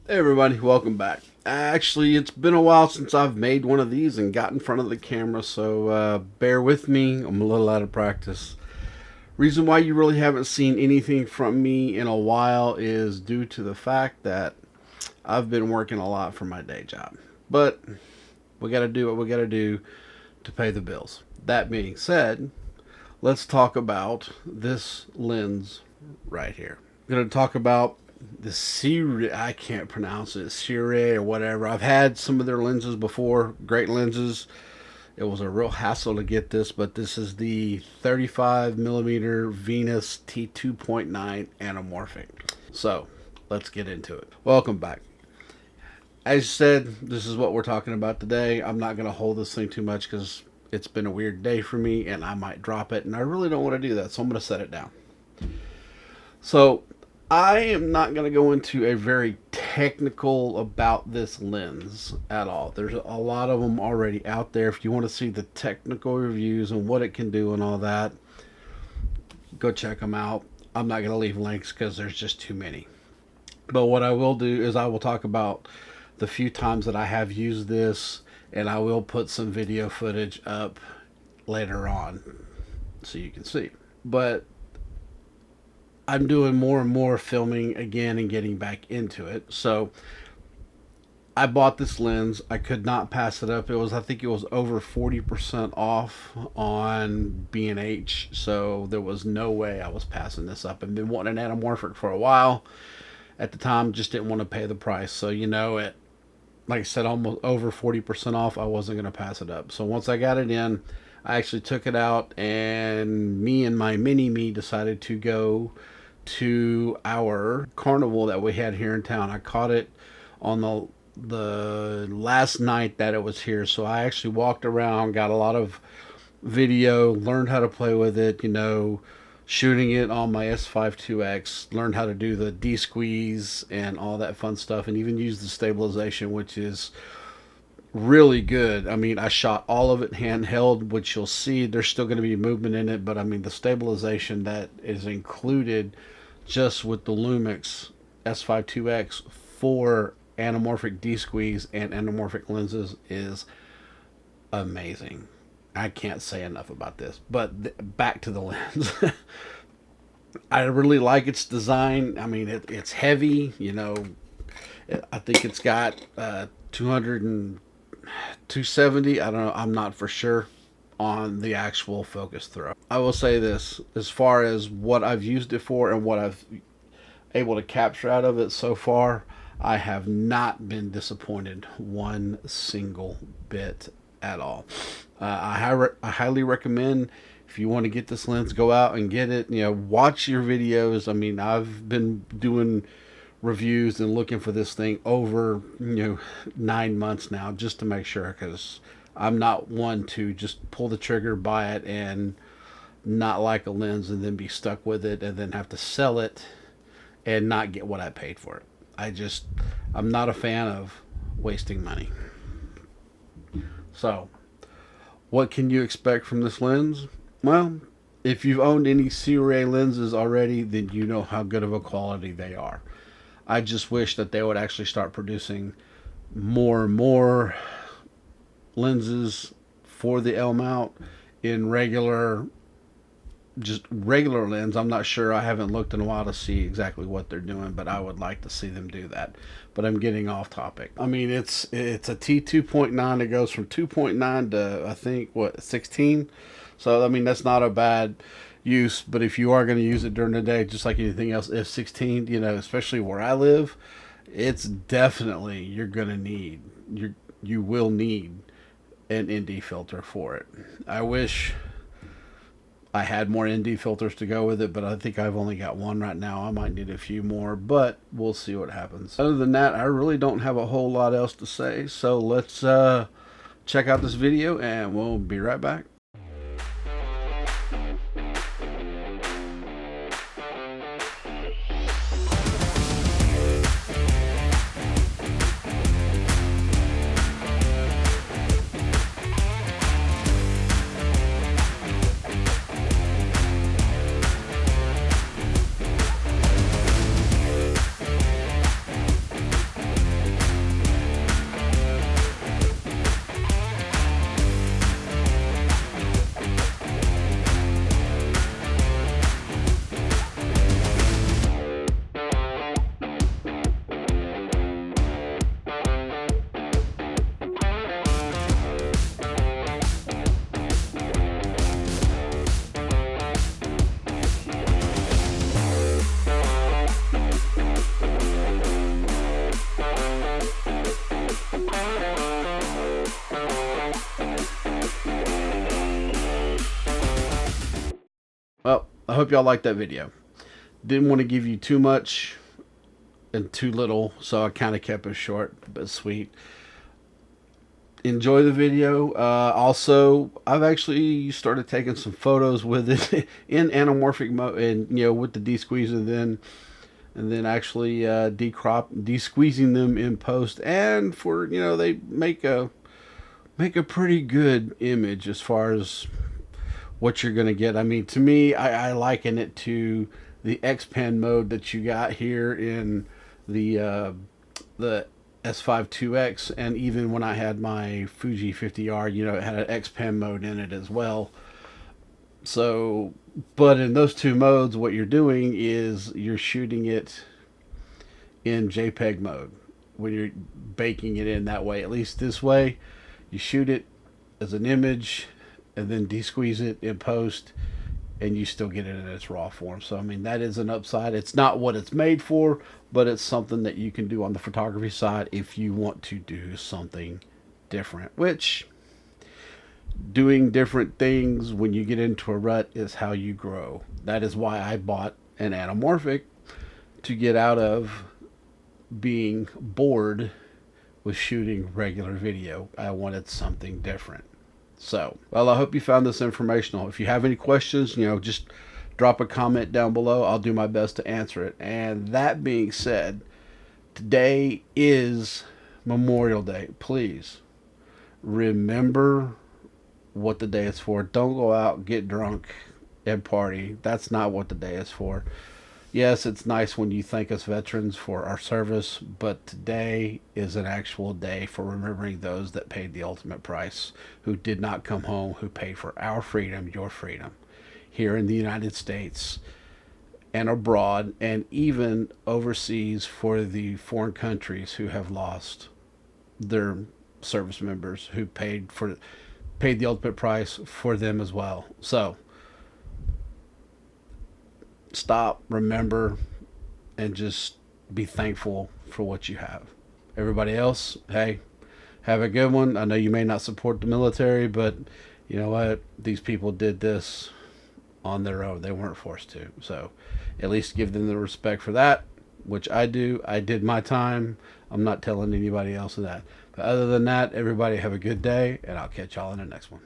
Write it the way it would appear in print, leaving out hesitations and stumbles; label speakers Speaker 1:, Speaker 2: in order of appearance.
Speaker 1: Hey everybody, welcome back. Actually, it's been a while since I've made one of these and got in front of the camera, so bear with me. I'm a little out of practice. Reason why you really haven't seen anything from me in a while is due to the fact that I've been working a lot for my day job. But we got to do what we got to do to pay the bills. That being said, let's talk about this lens right here. I'm going to talk about the Sirui, I can't pronounce it, Sirui or whatever. I've had some of their lenses before, great lenses. It was a real hassle to get this, but this is the 35mm Venus T2.9 Anamorphic. So, let's get into it. Welcome back. As said, this is what we're talking about today. I'm not going to hold this thing too much because it's been a weird day for me and I might drop it, and I really don't want to do that, so I'm going to set it down. So, I am not going to go into a very technical about this lens at all. There's a lot of them already out there. If you want to see the technical reviews and what it can do and all that, go check them out. I'm not going to leave links because there's just too many. But what I will do is I will talk about the few times that I have used this, and I will put some video footage up later on so you can see. But I'm doing more and more filming again and getting back into it. So I bought this lens. I could not pass it up. I think it was over 40% off on B&H. So there was no way I was passing this up. I've been wanting an anamorphic for a while. At the time, just didn't want to pay the price. So, like I said, almost over 40% off. I wasn't going to pass it up. So once I got it in, I actually took it out, and me and my mini-me decided to go to our Carnival that we had here in town. I caught it on the last night that it was here, so I actually walked around, got a lot of video, learned how to play with it, shooting it on my S5IIX, learned how to do the D-squeeze and all that fun stuff, and even use the stabilization, which is really good. I mean, I shot all of it handheld, which you'll see there's still going to be movement in it, but I mean the stabilization that is included just with the Lumix S5IIX for anamorphic D-squeeze and anamorphic lenses is amazing. I can't say enough about this, but back to the lens. I really like its design. I mean, it's heavy, I think it's got 270. I don't know. I'm not for sure on the actual focus throw. I will say this, as far as what I've used it for and what I've able to capture out of it so far, I have not been disappointed one single bit at all. I highly recommend, if you want to get this lens, go out and get it. Watch your videos. I mean, I've been doing reviews and looking for this thing over 9 months now, just to make sure, because I'm not one to just pull the trigger, buy it, and not like a lens and then be stuck with it and then have to sell it and not get what I paid for it. I'm not a fan of wasting money. So what can you expect from this lens? Well, if you've owned any Sirui lenses already, then you know how good of a quality they are. I just wish that they would actually start producing more and more lenses for the L mount in just regular lens. I'm not sure. I haven't looked in a while to see exactly what they're doing, but I would like to see them do that. But I'm getting off topic. I mean, it's a T2.9. It goes from 2.9 to, I think, 16. So, I mean, that's not a bad use, but if you are going to use it during the day, just like anything else, F16, especially where I live, it's definitely, you will need an ND filter for it. I wish I had more ND filters to go with it, but I think I've only got one right now. I might need a few more, but we'll see what happens. Other than that, I really don't have a whole lot else to say, so let's check out this video and we'll be right back. hope y'all liked that video. Didn't want to give you too much and too little, so I kind of kept it short but sweet. Enjoy the video. Also, I've actually started taking some photos with it in anamorphic mode, and with the de-squeeze, and then actually de-squeezing them in post, and for they make a pretty good image as far as what you're gonna get. I mean, to me, I liken it to the X-Pen mode that you got here in the S5IIX, and even when I had my Fuji 50R, it had an X-Pen mode in it as well. So, but in those two modes, what you're doing is you're shooting it in JPEG mode when you're baking it in that way. At least this way, you shoot it as an image and then de-squeeze it in post, and you still get it in its raw form. So, I mean, that is an upside. It's not what it's made for, but it's something that you can do on the photography side if you want to do something different, which doing different things when you get into a rut is how you grow. That is why I bought an anamorphic, to get out of being bored with shooting regular video. I wanted something different. So, well, I hope you found this informational. If you have any questions, just drop a comment down below. I'll do my best to answer it. And that being said, today is Memorial Day. Please remember what the day is for. Don't go out, get drunk, and party. That's not what the day is for. Yes, it's nice when you thank us veterans for our service, but today is an actual day for remembering those that paid the ultimate price, who did not come home, who paid for our freedom, your freedom, here in the United States and abroad, and even overseas for the foreign countries who have lost their service members, who paid the ultimate price for them as well. So, stop, remember, and just be thankful for what you have. Everybody else, hey, have a good one. I know you may not support the military, but you know what? These people did this on their own. They weren't forced to. So at least give them the respect for that, which I do. I did my time. I'm not telling anybody else that. But other than that, everybody have a good day, and I'll catch y'all in the next one.